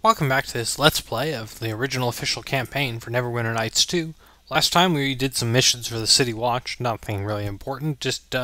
Welcome back to this Let's Play of the original official campaign for Neverwinter Nights 2. Last time we did some missions for the City Watch, nothing really important, just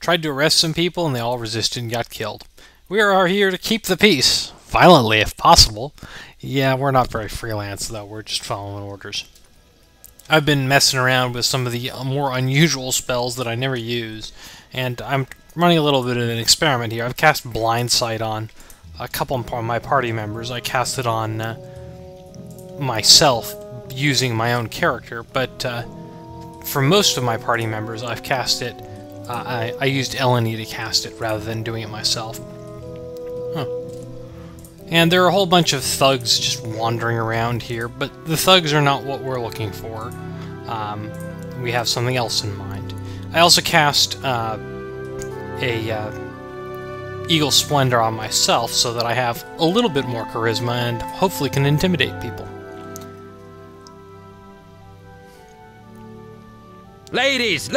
tried to arrest some people and they all resisted and got killed. We are here to keep the peace, violently if possible. Yeah, we're not very freelance though, we're just following orders. I've been messing around with some of the more unusual spells that I never use, and I'm running a little bit of an experiment here. I've cast Blindsight on a couple of my party members. I cast it on myself using my own character, but for most of my party members I've cast it, I used Eleni to cast it rather than doing it myself. And there are a whole bunch of thugs just wandering around here, but the thugs are not what we're looking for. We have something else in mind. I also cast Eagle Splendor on myself so that I have a little bit more charisma and hopefully can intimidate people. Ladies,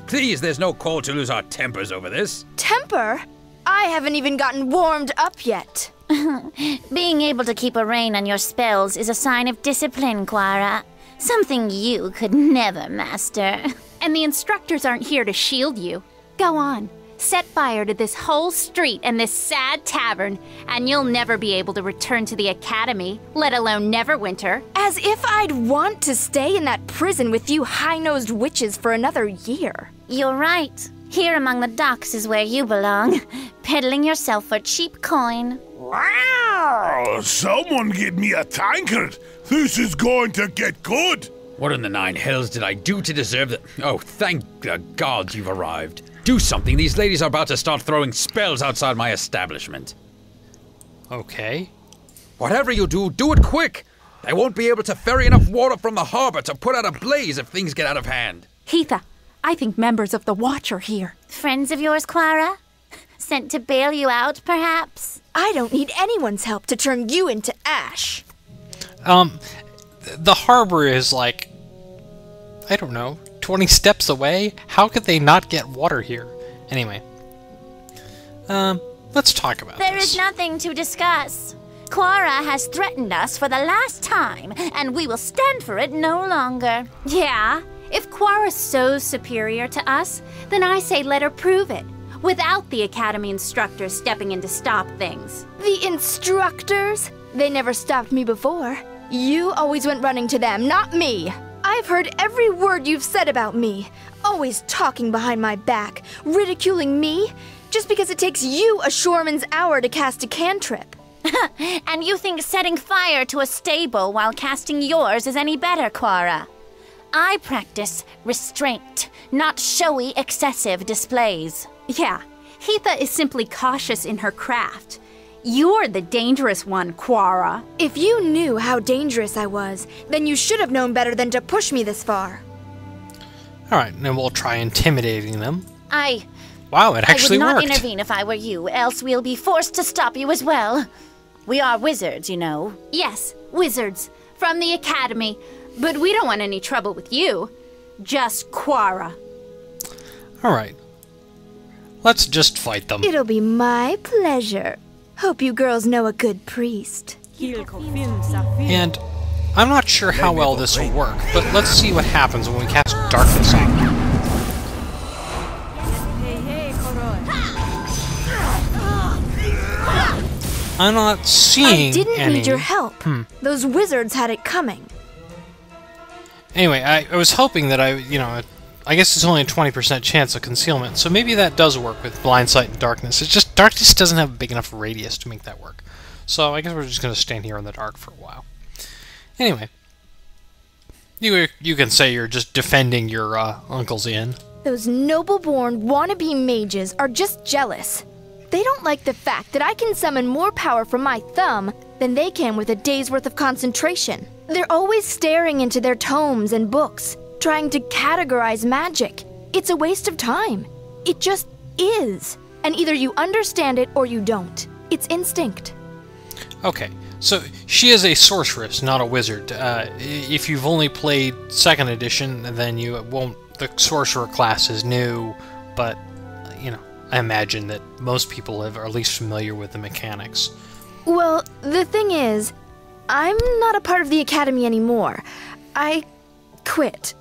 please, there's no call to lose our tempers over this. Temper? I haven't even gotten warmed up yet. Being able to keep a rein on your spells is a sign of discipline, Quara. Something you could never master. And the instructors aren't here to shield you. Go on. Set fire to this whole street and this sad tavern, and you'll never be able to return to the academy, let alone Neverwinter. As if I'd want to stay in that prison with you high-nosed witches for another year. You're right. Here among the docks is where you belong, peddling yourself for cheap coin. Wow! Someone get me a tankard! This is going to get good! What in the nine hells did I do to deserve that? Oh, thank the gods you've arrived. Do something, these ladies are about to start throwing spells outside my establishment. Okay. Whatever you do, do it quick! They won't be able to ferry enough water from the harbor to put out a blaze if things get out of hand. Heatha, I think members of the Watch are here. Friends of yours, Quara? Sent to bail you out, perhaps? I don't need anyone's help to turn you into ash. The harbor is like, I don't know, 20 steps away? How could they not get water here? Anyway. Let's talk about this. There is nothing to discuss. Quara has threatened us for the last time, and we will stand for it no longer. Yeah? If Quara's so superior to us, then I say let her prove it, without the academy instructors stepping in to stop things. The instructors? They never stopped me before. You always went running to them, not me. I've heard every word you've said about me. Always talking behind my back, ridiculing me, just because it takes you a shoreman's hour to cast a cantrip. And you think setting fire to a stable while casting yours is any better, Quara? I practice restraint, not showy, excessive displays. Yeah, Heatha is simply cautious in her craft. You're the dangerous one, Quara. If you knew how dangerous I was, then you should have known better than to push me this far. Alright, then we'll try intimidating them. Wow, it actually worked. I would not intervene if I were you, else we'll be forced to stop you as well. We are wizards, you know. Yes, wizards. From the academy. But we don't want any trouble with you. Just Quara. Alright. Let's just fight them. It'll be my pleasure. Hope you girls know a good priest. And I'm not sure how well this will work, but let's see what happens when we cast Darkness on them. I'm not seeing I didn't any... need your help. Those wizards had it coming. Anyway, I was hoping that I guess it's only a 20% chance of concealment, so maybe that does work with Blindsight and Darkness. It's just Darkness doesn't have a big enough radius to make that work. So I guess we're just going to stand here in the dark for a while. Anyway. You can say you're just defending your uncle's inn. Those noble-born wannabe mages are just jealous. They don't like the fact that I can summon more power from my thumb than they can with a day's worth of concentration. They're always staring into their tomes and books, trying to categorize magic. It's a waste of time. It just is. And either you understand it or you don't. It's instinct. Okay, so she is a sorceress, not a wizard. If you've only played 2nd edition, then you won't... The sorcerer class is new, but, you know, I imagine that most people are at least familiar with the mechanics. Well, the thing is, I'm not a part of the Academy anymore. I quit.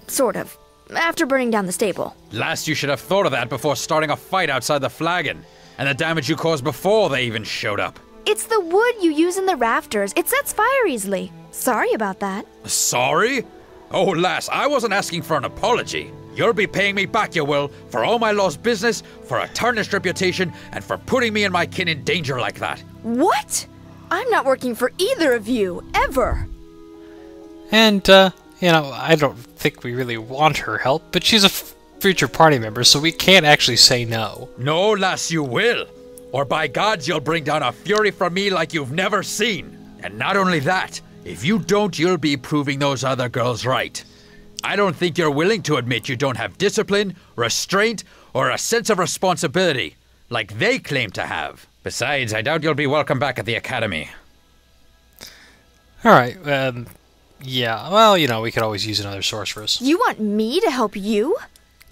Sort of. After burning down the stable. Last, you should have thought of that before starting a fight outside the flagon, and the damage you caused before they even showed up. It's the wood you use in the rafters. It sets fire easily. Sorry about that. Sorry? Oh, lass, I wasn't asking for an apology. You'll be paying me back, you will, for all my lost business, for a tarnished reputation, and for putting me and my kin in danger like that. What? I'm not working for either of you, ever. And, I don't think we really want her help, but she's a future party member, so we can't actually say no. No, lass, you will. Or by gods, you'll bring down a fury from me like you've never seen. And not only that, if you don't, you'll be proving those other girls right. I don't think you're willing to admit you don't have discipline, restraint, or a sense of responsibility, like they claim to have. Besides, I doubt you'll be welcome back at the Academy. Alright, yeah, well, we could always use another sorceress. You want me to help you?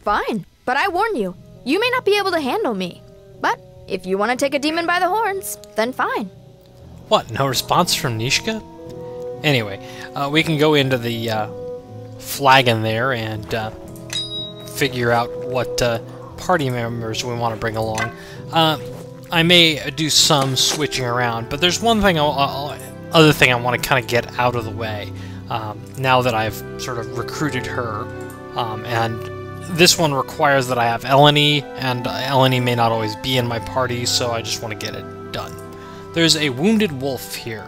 Fine, but I warn you, you may not be able to handle me. But if you want to take a demon by the horns, then fine. What, no response from Nishka? Anyway, we can go into the flagon there and figure out what party members we want to bring along. I may do some switching around, but there's one thing, other thing I want to kind of get out of the way now that I've sort of recruited her, and this one requires that I have Eleni, and Eleni may not always be in my party, so I just want to get it done. There's a wounded wolf here.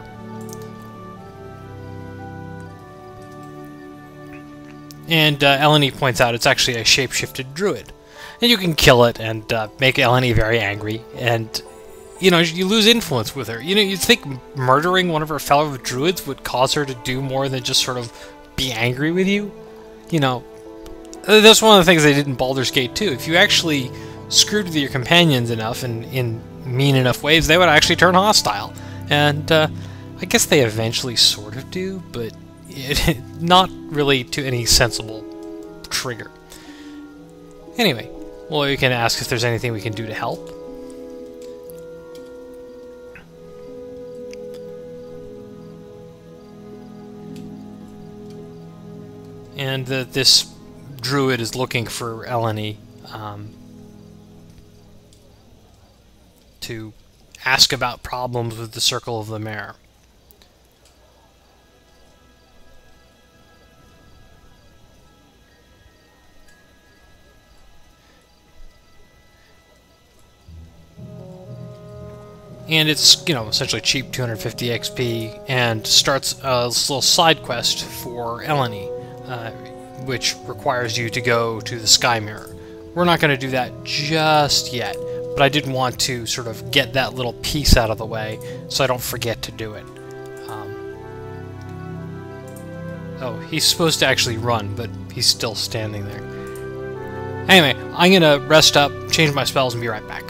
And Eleni points out it's actually a shape-shifted druid. And you can kill it and make Eleni very angry, and, you lose influence with her. You'd think murdering one of her fellow druids would cause her to do more than just sort of be angry with you. That's one of the things they did in Baldur's Gate 2. If you actually screwed with your companions enough and in mean enough ways, they would actually turn hostile. And I guess they eventually sort of do, but not really to any sensible trigger. Anyway, well, we can ask if there's anything we can do to help. And this druid is looking for Eleni to ask about problems with the Circle of the Mare. And it's, essentially cheap 250 XP, and starts a little side quest for Eleni, which requires you to go to the Sky Mirror. We're not going to do that just yet, but I did want to sort of get that little piece out of the way so I don't forget to do it. Oh, he's supposed to actually run, but he's still standing there. Anyway, I'm going to rest up, change my spells, and be right back.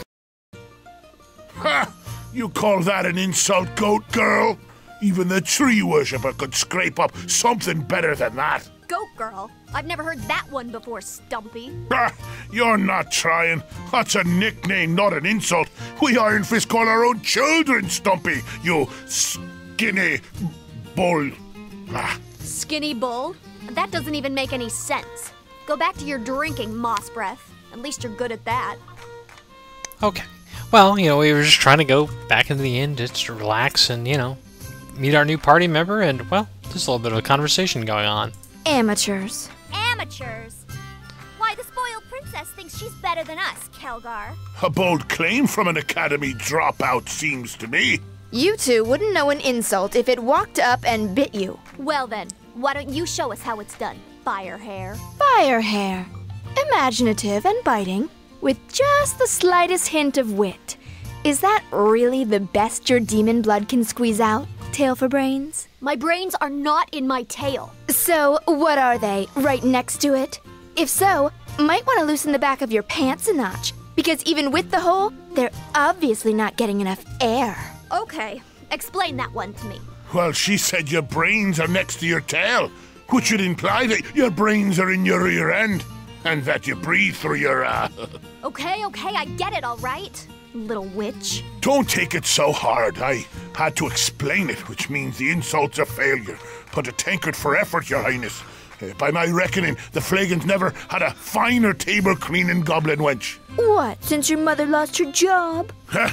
Ha! You call that an insult, goat girl? Even the tree worshipper could scrape up something better than that. Goat girl? I've never heard that one before, Stumpy. Ah, you're not trying. That's a nickname, not an insult. We Iron Fist call our own children Stumpy, you skinny bull. Ah. Skinny bull? That doesn't even make any sense. Go back to your drinking, Moss Breath. At least you're good at that. Okay. Well, we were just trying to go back into the inn just to relax and, meet our new party member, and, well, there's a little bit of a conversation going on. Amateurs. Amateurs? Why, the spoiled princess thinks she's better than us, Kelgar. A bold claim from an academy dropout, seems to me. You two wouldn't know an insult if it walked up and bit you. Well then, why don't you show us how it's done, Firehair? Firehair. Imaginative and biting, with just the slightest hint of wit. Is that really the best your demon blood can squeeze out, Tail for Brains? My brains are not in my tail. So, what are they, right next to it? If so, might want to loosen the back of your pants a notch, because even with the hole, they're obviously not getting enough air. Okay, explain that one to me. Well, she said your brains are next to your tail, which would imply that your brains are in your rear end, and that you breathe through your, Okay, I get it, all right. little witch. Don't take it so hard. I had to explain it, which means the insult's a failure. But a tankard for effort, your highness. By my reckoning, the Flagons never had a finer table-cleaning goblin wench. What, since your mother lost her job? Huh?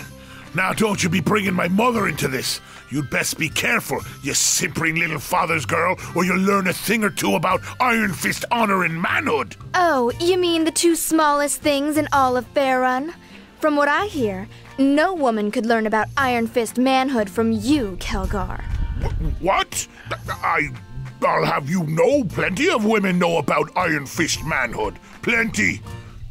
Now don't you be bringing my mother into this. You'd best be careful, you simpering little father's girl, or you'll learn a thing or two about Iron Fist honor and manhood. Oh, you mean the two smallest things in all of Faerun? From what I hear, no woman could learn about Iron Fist manhood from you, Kelgar. What? I'll have you know, plenty of women know about Iron Fist manhood. Plenty.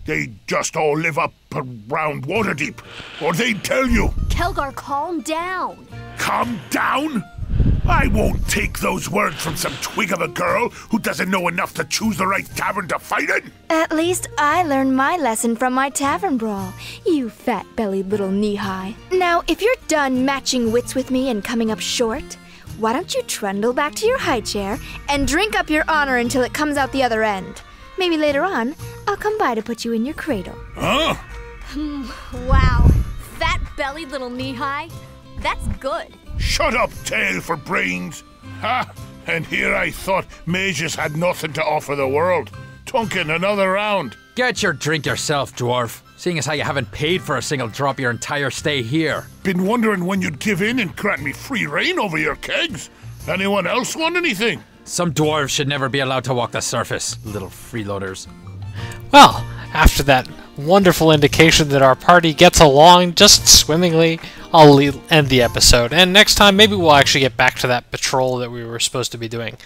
They just all live up around Waterdeep, or they'd tell you. Kelgar, calm down. Calm down? I won't take those words from some twig of a girl who doesn't know enough to choose the right tavern to fight in. At least I learned my lesson from my tavern brawl, you fat-bellied little knee-high. Now, if you're done matching wits with me and coming up short, why don't you trundle back to your high chair and drink up your honor until it comes out the other end? Maybe later on, I'll come by to put you in your cradle. Huh? Wow. Fat-bellied little knee-high? That's good. Shut up, tail for brains. Ha! And here I thought mages had nothing to offer the world. Tunkin, another round. Get your drink yourself, dwarf. Seeing as how you haven't paid for a single drop your entire stay here. Been wondering when you'd give in and grant me free reign over your kegs. Anyone else want anything? Some dwarves should never be allowed to walk the surface, little freeloaders. Well, after that wonderful indication that our party gets along just swimmingly, I'll end the episode. And next time, maybe we'll actually get back to that patrol that we were supposed to be doing.